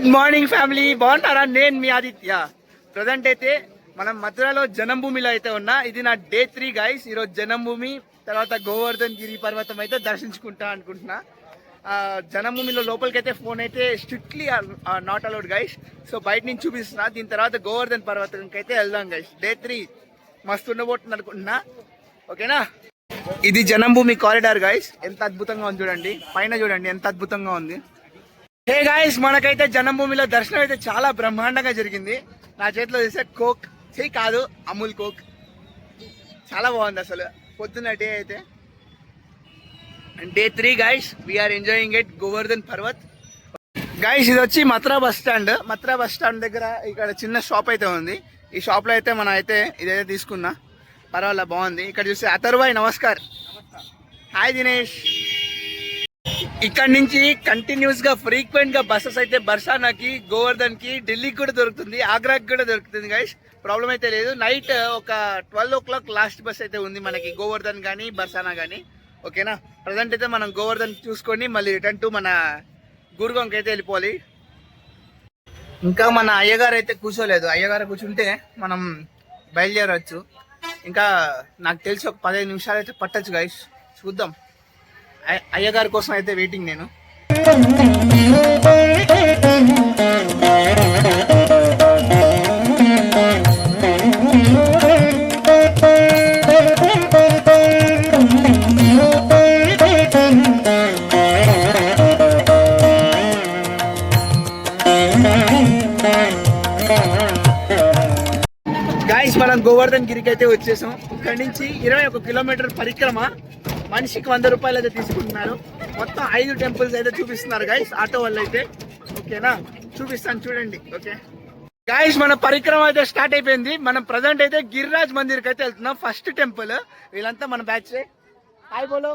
Good morning family, బాగుంటారా? నేను మీ Aditya. Present అయితే మనం మధురలో జనంభూమిలో అయితే ఉన్నా. ఇది నా డే 3 గైస్. ఈరోజు జనంభూమి తర్వాత గోవర్ధన్ గిరి పర్వతం అయితే దర్శించుకుంటా అనుకుంటున్నా. జనంభూమిలో లోపలికైతే ఫోన్ అయితే strictly not allowed guys. So బయట నుంచి చూపిస్తున్నా. దీని తర్వాత గోవర్ధన్ పర్వతంకి అయితే వెళ్దాం గైస్. డే 3 మస్తు ఉండబోతుంది అనుకుంటున్నా. ఓకేనా? ఇది జనంభూమి కారిడార్ గైస్. ఎంత అద్భుతంగా ఉంది చూడండి, పైన చూడండి ఎంత అద్భుతంగా ఉంది. హే గాయస్, మనకైతే జనంభూమిలో దర్శనం అయితే చాలా బ్రహ్మాండంగా జరిగింది. నా చేతిలో చేసే కోక్ కాదు, అమూల్ కోక్. చాలా బాగుంది అసలు పొద్దున్న డే అయితే. Day 3 guys, we're enjoying it Govardhan Parvat. Guys ఇది వచ్చి Mathura bus stand. Mathura bus stand దగ్గర ఇక్కడ చిన్న షాప్ అయితే ఉంది. ఈ షాప్ లో అయితే మనం అయితే ఇదైతే తీసుకున్నా. పర్వాలేదు, బాగుంది. ఇక్కడ చూస్తే అథర్వాయ్ నమస్కార్. హాయ్ దినేష్. ఇక్కడ నుంచి కంటిన్యూస్ గా ఫ్రీక్వెంట్ గా బస్సెస్ అయితే బర్సానాకి, గోవర్ధన్ కి, ఢిల్లీకి కూడా దొరుకుతుంది, ఆగ్రాకి కూడా దొరుకుతుంది గైస్. ప్రాబ్లం అయితే లేదు. నైట్ ఒక 12 o'clock లాస్ట్ బస్ అయితే ఉంది మనకి గోవర్ధన్ కానీ బర్సానా కానీ. ఓకేనా? ప్రజెంట్ అయితే మనం గోవర్ధన్ చూసుకొని మళ్ళీ రిటర్న్ టు మన గుర్గాంకి అయితే వెళ్ళిపోవాలి. ఇంకా మన అయ్యగారు అయితే కూర్చోలేదు. అయ్యగారు కూర్చుంటే మనం బయలుదేరవచ్చు. ఇంకా నాకు తెలిసి ఒక 15 నిమిషాలు అయితే పట్టచ్చు గైస్. చూద్దాం. అయ్యగారి కోసం అయితే వెయిటింగ్ నేను. గైస్ మనం గోవర్ధన్ గిరికి అయితే వచ్చేసాం. ఇక్కడ నుంచి 21 కిలోమీటర్ పరిక్రమ. మనిషికి 100 రూపాయలు అయితే తీసుకుంటున్నారు. మొత్తం 5 టెంపుల్స్ అయితే చూపిస్తున్నారు గైస్ ఆటో వాళ్ళు అయితే. ఓకేనా? చూపిస్తాను చూడండి. ఓకే గైస్, మన పరిక్రమ అయితే స్టార్ట్ అయిపోయింది. మనం ప్రజెంట్ అయితే గిరిరాజ్ మందిర్కి అయితే వెళ్తున్నాం. First temple. వీళ్ళంతా మన బ్యాచ్. హాయ్ బోలో.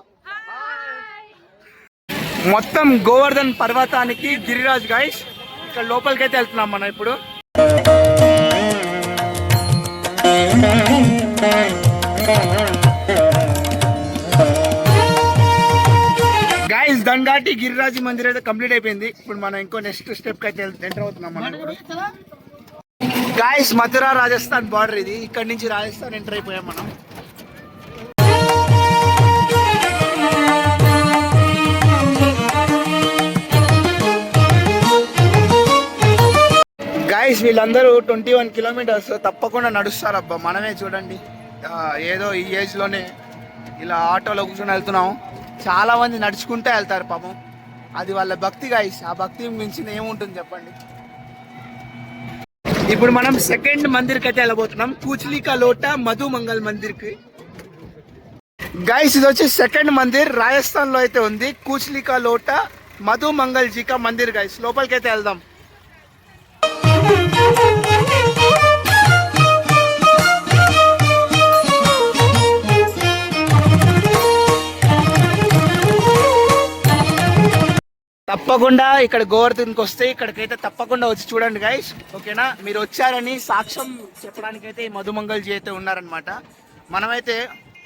మొత్తం గోవర్ధన్ పర్వతానికి గిరిరాజ్ గైస్. ఇక్కడ లోపలికి అయితే వెళ్తున్నాం మనం ఇప్పుడు. గైస్ దండాటి గిరిరాజ్ మందిర్ అయితే కంప్లీట్ అయిపోయింది. ఇప్పుడు మనం ఇంకో నెక్స్ట్ స్టెప్ కి అయితే ఎంటర్ అవుతున్నాం మనం ఇప్పుడు. గైస్ మథురా రాజస్థాన్ బార్డర్ ఇది. ఇక్కడ నుంచి రాజస్థాన్ ఎంటర్ అయిపోయాం మనం. గైస్ వీళ్ళందరూ 21 కిలోమీటర్స్ తప్పకుండా నడుస్తారు. అబ్బా మనమే చూడండి, ఏదో ఈ ఏజ్ లోనే ఇలా ఆటోలో కూర్చొని వెళ్తున్నాం. చాలా మంది నడుచుకుంటే వెళ్తారు పాపం. అది వాళ్ళ భక్తి గైస్. ఆ భక్తి మించింది ఏముంటుంది చెప్పండి. ఇప్పుడు మనం సెకండ్ మందిర్కి అయితే వెళ్ళబోతున్నాం. కూచ్లీ కా లోటా మధు మంగల్ మందిర్కి. గైస్ ఇది వచ్చి సెకండ్ మందిర్ రాజస్థాన్ లో అయితే ఉంది. కూచ్లీ కా లోటా మధు మంగల్ జీ కా మందిర్ గైస్. లోపలికి అయితే వెళ్దాం. తప్పకుండా ఇక్కడ గోవర్ధన్కి వస్తే ఇక్కడికైతే తప్పకుండా వచ్చి చూడండి గైస్. ఓకేనా? మీరు వచ్చారని సాక్ష్యం చెప్పడానికైతే ఈ మధుమంగల్ జీ అయితే ఉన్నారనమాట. మనమైతే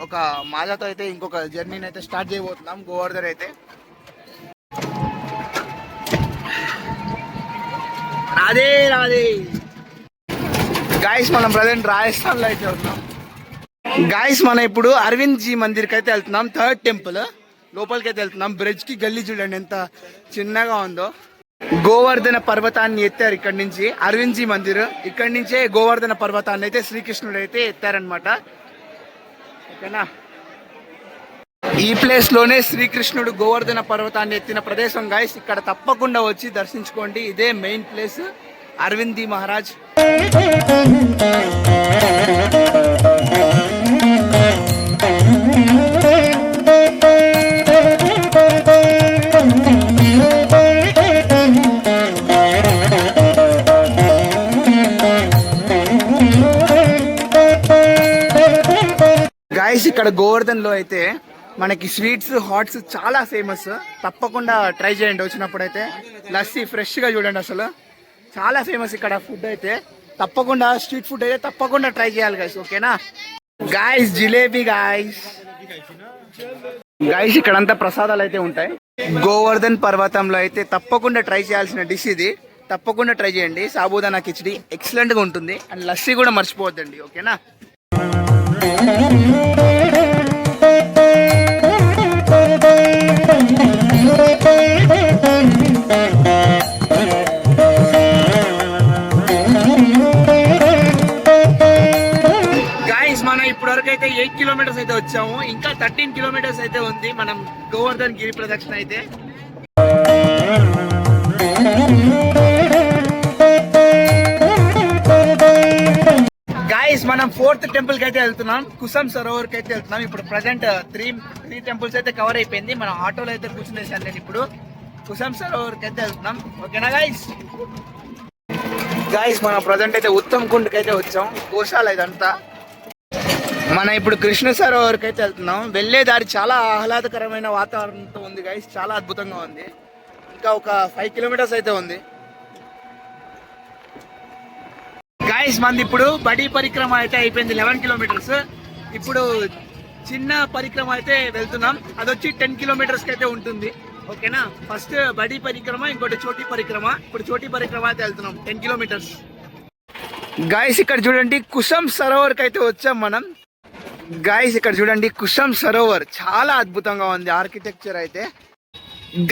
ఒక మాజాతో అయితే ఇంకొక జర్నీని అయితే స్టార్ట్ చేయబోతున్నాం గోవర్ధన్ అయితే. రాధే రాధే గైస్. మనం ప్రజెంట్ రాజస్థాన్ లో అయితే ఉన్నాం గైస్. మనం ఇప్పుడు అరవింద్ జీ మందిర్కి అయితే వెళ్తున్నాం. Third temple. లోపలికి అయితే వెళ్తున్నాం. బ్రిడ్జ్ కి గల్లీ చూడండి ఎంత చిన్నగా ఉందో. గోవర్ధన పర్వతాన్ని ఎత్తారు ఇక్కడ నుంచి. అరవింద్ జీ మందిర్ ఇక్కడి నుంచే గోవర్ధన పర్వతాన్ని అయితే శ్రీకృష్ణుడు అయితే ఎత్తారనమాట. ఓకేనా? ఈ ప్లేస్ లోనే శ్రీకృష్ణుడు గోవర్ధన పర్వతాన్ని ఎత్తిన ప్రదేశం గైస్. ఇక్కడ తప్పకుండా వచ్చి దర్శించుకోండి. ఇదే main place Arvind ji Maharaj. Guys ఇక్కడ గోవర్ధన్ లో అయితే మనకి స్వీట్స్, హాట్స్ చాలా ఫేమస్. తప్పకుండా ట్రై చేయండి వచ్చినప్పుడు అయితే. లస్సీ ఫ్రెష్ గా చూడండి అసలు చాలా ఫేమస్ ఇక్కడ ఫుడ్ అయితే. తప్పకుండా స్ట్రీట్ ఫుడ్ అయితే తప్పకుండా ట్రై చేయాలి గైస్. ఓకేనా గైస్? జిలేబీ గైస్. గైస్ ఇక్కడంతా ప్రసాదాలు అయితే ఉంటాయి. గోవర్ధన్ పర్వతంలో అయితే తప్పకుండా ట్రై చేయాల్సిన డిష్ ఇది. తప్పకుండా ట్రై చేయండి. సాబూదానా కిచిడి ఎక్సలెంట్గా ఉంటుంది. అండ్ లస్సీ కూడా మర్చిపోవద్దండి, ఓకేనా. మనం ఇప్పటివరకు అయితే 8 కిలోమీటర్స్ అయితే వచ్చాము. ఇంకా 13 కిలోమీటర్స్ అయితే ఉంది మనం గోవర్ధన్ గిరి ప్రదక్షిణ అయితే. గైస్ మనం 4th టెంపుల్ కి అయితే వెళ్తున్నాం. కుసం సరోవర్ కి అయితే వెళ్తున్నాం. ఇప్పుడు ప్రజెంట్ త్రీ టెంపుల్స్ అయితే కవర్ అయిపోయింది. మన ఆటోలో అయితే కూర్చునేసాను నేను. ఇప్పుడు కుసం సరోవర్ కి అయితే వెళ్తున్నాం, ఓకేనా గైస్. మనం ప్రజెంట్ అయితే ఉత్తమ్ కుండ్ కి అయితే వచ్చాం. గోశాల ఇదంతా. మనం ఇప్పుడు కృష్ణ సరోవర్కి అయితే వెళ్తున్నాం. వెళ్ళే దారి చాలా ఆహ్లాదకరమైన వాతావరణంతో ఉంది గైస్, చాలా అద్భుతంగా ఉంది. ఇంకా ఒక 5 కిలోమీటర్స్ అయితే ఉంది గైస్. మనది ఇప్పుడు బడి పరిక్రమ అయితే అయిపోయింది, 11 కిలోమీటర్స్. ఇప్పుడు చిన్న పరిక్రమ అయితే వెళ్తున్నాం, అది వచ్చి 10 కిలోమీటర్స్కి అయితే ఉంటుంది, ఓకేనా. ఫస్ట్ బడి పరిక్రమ, ఇంకోటి చోటీ పరిక్రమ. ఇప్పుడు చోటీ పరిక్రమ అయితే వెళ్తున్నాం 10 కిలోమీటర్స్. గైస్ ఇక్కడ చూడండి, కుసం సరోవర్కి అయితే వచ్చాం మనం. గైస్ ఇక్కడ చూడండి, కుసం సరోవర్ చాలా అద్భుతంగా ఉంది ఆర్కిటెక్చర్ అయితే.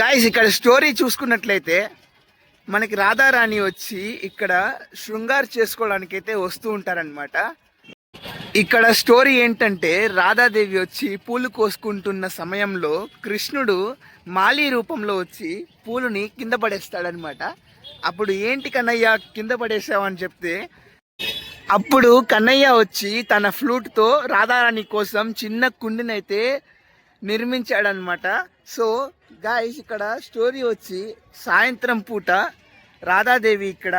గైస్ ఇక్కడ స్టోరీ చూసుకున్నట్లయితే మనకి రాధారాణి వచ్చి ఇక్కడ శృంగార్ చేసుకోవడానికి అయితే వస్తూ ఉంటారనమాట. ఇక్కడ స్టోరీ ఏంటంటే, రాధాదేవి వచ్చి పూలు కోసుకుంటున్న సమయంలో కృష్ణుడు మాలి రూపంలో వచ్చి పూలుని కింద పడేస్తాడనమాట. అప్పుడు ఏంటి కన్నయ్య కింద పడేసావని చెప్తే, అప్పుడు కన్నయ్య వచ్చి తన ఫ్లూట్తో రాధారాణి కోసం చిన్న కుండినైతే నిర్మించాడనమాట. సో గాయస్ ఇక్కడ స్టోరీ వచ్చి సాయంత్రం పూట రాధాదేవి ఇక్కడ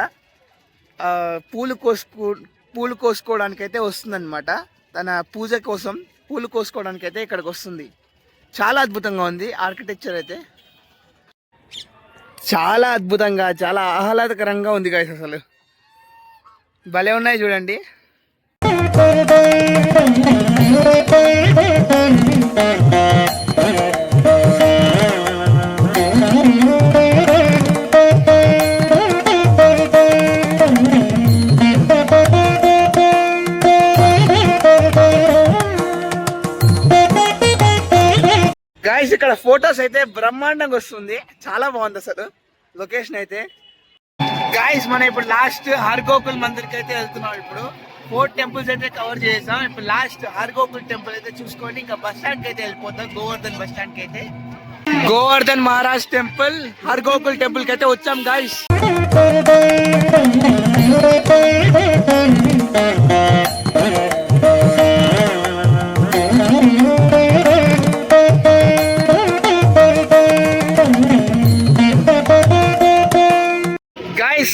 పూలు కోసుకోవడానికి అయితే వస్తుందన్నమాట. తన పూజ కోసం పూలు కోసుకోవడానికి అయితే ఇక్కడికి వస్తుంది. చాలా అద్భుతంగా ఉంది ఆర్కిటెక్చర్ అయితే, చాలా అద్భుతంగా, చాలా ఆహ్లాదకరంగా ఉంది గాయస్. అసలు భలే ఉన్నాయి చూడండి. గాయస్ ఇక్కడ ఫొటోస్ అయితే బ్రహ్మాండంగా వస్తుంది, చాలా బాగుంది అసలు లొకేషన్ అయితే. గాయస్ మనం ఇప్పుడు లాస్ట్ హర్గోకుల్ మందిర్ కి అయితే వెళ్తున్నాం. ఇప్పుడు 4 టెంపుల్స్ అయితే కవర్ చేసాం. ఇప్పుడు లాస్ట్ హర్గోకుల్ టెంపుల్ అయితే చూసుకోండి. ఇంకా బస్ స్టాండ్ కి అయితే వెళ్ళిపోతాం, గోవర్ధన్ బస్ స్టాండ్ కి అయితే. గోవర్ధన్ మహారాజ్ టెంపుల్, హర్గోకుల్ టెంపుల్ కి అయితే వచ్చాం గాయస్.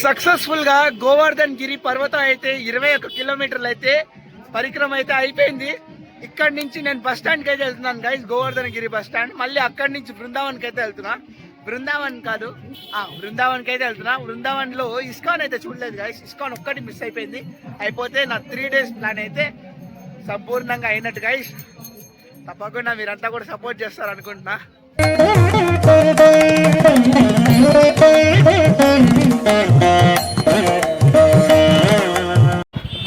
సక్సెస్ఫుల్ గా గోవర్ధన్ గిరి పర్వతం అయితే 21 కిలోమీటర్లు అయితే పరిక్రమ అయితే అయిపోయింది. ఇక్కడ నుంచి నేను బస్ స్టాండ్ కి అయితే వెళ్తున్నాను గైస్, గోవర్ధన్ గిరి బస్ స్టాండ్. మళ్ళీ అక్కడి నుంచి బృందావన్ కి అయితే వెళ్తున్నా. బృందావన్ కి అయితే వెళ్తున్నా. బృందావన్ లో ఇస్కాన్ అయితే చూడలేదు గైస్, ఇస్కాన్ ఒక్కటి మిస్ అయిపోయింది. అయిపోతే నా 3 days ప్లాన్ అయితే సంపూర్ణంగా అయినట్టు గైస్. తప్పకుండా మీరంతా కూడా సపోర్ట్ చేస్తారు అనుకుంటున్నా.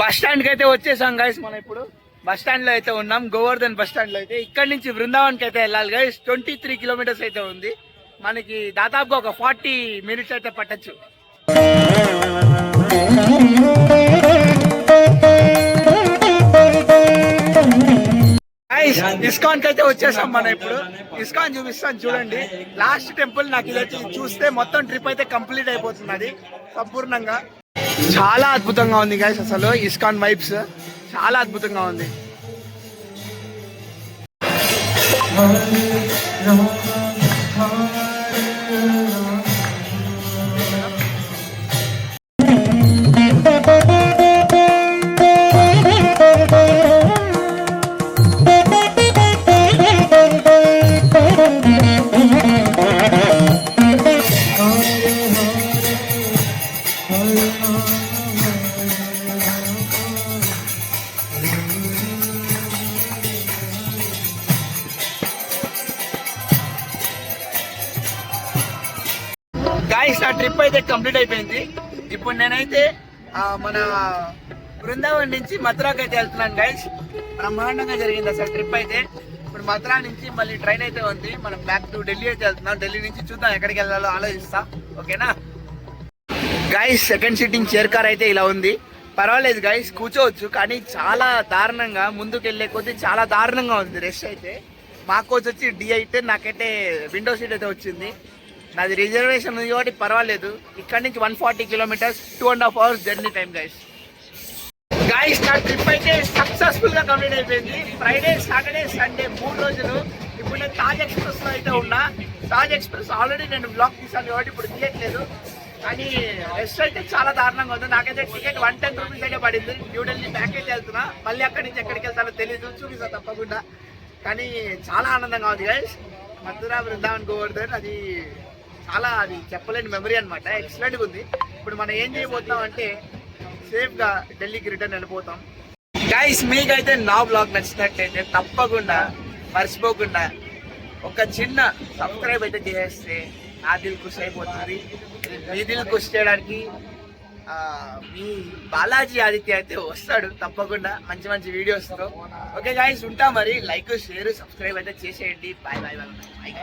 బస్ స్టాండ్ కి అయితే వచ్చేసాం గైస్. మనం ఇప్పుడు బస్ స్టాండ్ లో అయితే ఉన్నాం, గోవర్ధన్ బస్ స్టాండ్ లో అయితే. ఇక్కడ నుంచి బృందావన్ కి అయితే వెళ్ళాలి గైస్. 23 కిలోమీటర్స్ అయితే ఉంది. మనకి దాదాపుగా ఒక 40 minutes అయితే పట్టచ్చు. ఇస్కాన్ కి అయితే వచ్చేసాం మనం. ఇప్పుడు ఇస్కాన్ చూపిస్తాను చూడండి. లాస్ట్ టెంపుల్ నాకు ఇది చూస్తే మొత్తం ట్రిప్ అయితే కంప్లీట్ అయిపోతున్నది సంపూర్ణంగా. చాలా అద్భుతంగా ఉంది గైస్, అసలు ఇస్కాన్ వైబ్స్ చాలా అద్భుతంగా ఉంది. గాయస్ నా ట్రిప్ అయితే కంప్లీట్ అయిపోయింది. ఇప్పుడు నేనైతే మన బృందావన్ నుంచి మథురాకి అయితే వెళ్తున్నాను గైస్. బ్రహ్మాండంగా జరిగింది అసలు ట్రిప్ అయితే. ఇప్పుడు మథురా నుంచి మళ్ళీ ట్రైన్ అయితే ఉంది, మనం బ్యాక్ టు ఢిల్లీ అయితే వెళ్తున్నాం. ఢిల్లీ నుంచి చూద్దాం ఎక్కడికి వెళ్ళాలో ఆలోచిస్తా. ఓకేనా guys, second sitting chair car అయితే ఇలా ఉంది. పర్వాలేదు గైస్, కూర్చోవచ్చు. కానీ చాలా దారుణంగా ముందుకు వెళ్ళే కొద్దీ చాలా దారుణంగా ఉంది రష్ అయితే. మా కోచ్ వచ్చి D8, నాకైతే విండో సీట్ అయితే వచ్చింది. నాది రిజర్వేషన్ ఉంది కాబట్టి పర్వాలేదు. ఇక్కడ నుంచి 140 kilometres, 2.5 hours journey time guys. Guys నా ట్రిప్ అయితే సక్సెస్ఫుల్ గా కంప్లీట్ అయిపోయింది. ఫ్రైడే, సాటర్డే, సండే 3 రోజులు. ఇప్పుడు నేను తాజ్ ఎక్స్ప్రెస్ లో అయితే ఉన్నా. తాజ్ ఎక్స్ప్రెస్ ఆల్రెడీ నేను బ్లాక్ తీసాను కాబట్టి ఇప్పుడు తీయట్లేదు. కానీ రెస్ట్ అయితే చాలా దారుణంగా ఉంది. నాకైతే టికెట్ 110 రూపీస్ అయితే పడింది. న్యూఢిల్లీ బ్యాక్ అయితే వెళ్తున్నా. మళ్ళీ అక్కడి నుంచి ఎక్కడికి వెళ్తానో తెలియదు, చూపిస్తా తప్పకుండా. కానీ చాలా ఆనందంగా ఉంది గైస్. మథురా, బృందావన్, గోవర్ధన్ అది చెప్పలేని మెమరీ అనమాట. ఎక్సలెంట్గా ఉంది. ఇప్పుడు మనం ఏం చేయబోతున్నాం అంటే సేఫ్గా ఢిల్లీకి రిటర్న్ వెళ్ళిపోతాం. గైస్ మీకైతే నా బ్లాగ్ నచ్చినట్లయితే తప్పకుండా మర్చిపోకుండా ఒక చిన్న సబ్స్క్రైబ్ అయితే చేస్తే నా దిల్ ఖుషి అయిపోతుంది. మీ దిల్ ఖుషి చేయడానికి మీ బాలాజీ ఆదిత్య అయితే వస్తాడు తప్పకుండా మంచి మంచి వీడియోస్తో. ఓకే గైస్, ఉంటా మరి. లైక్, షేర్, సబ్స్క్రైబ్ అయితే చేసేయండి. Bye bye bye.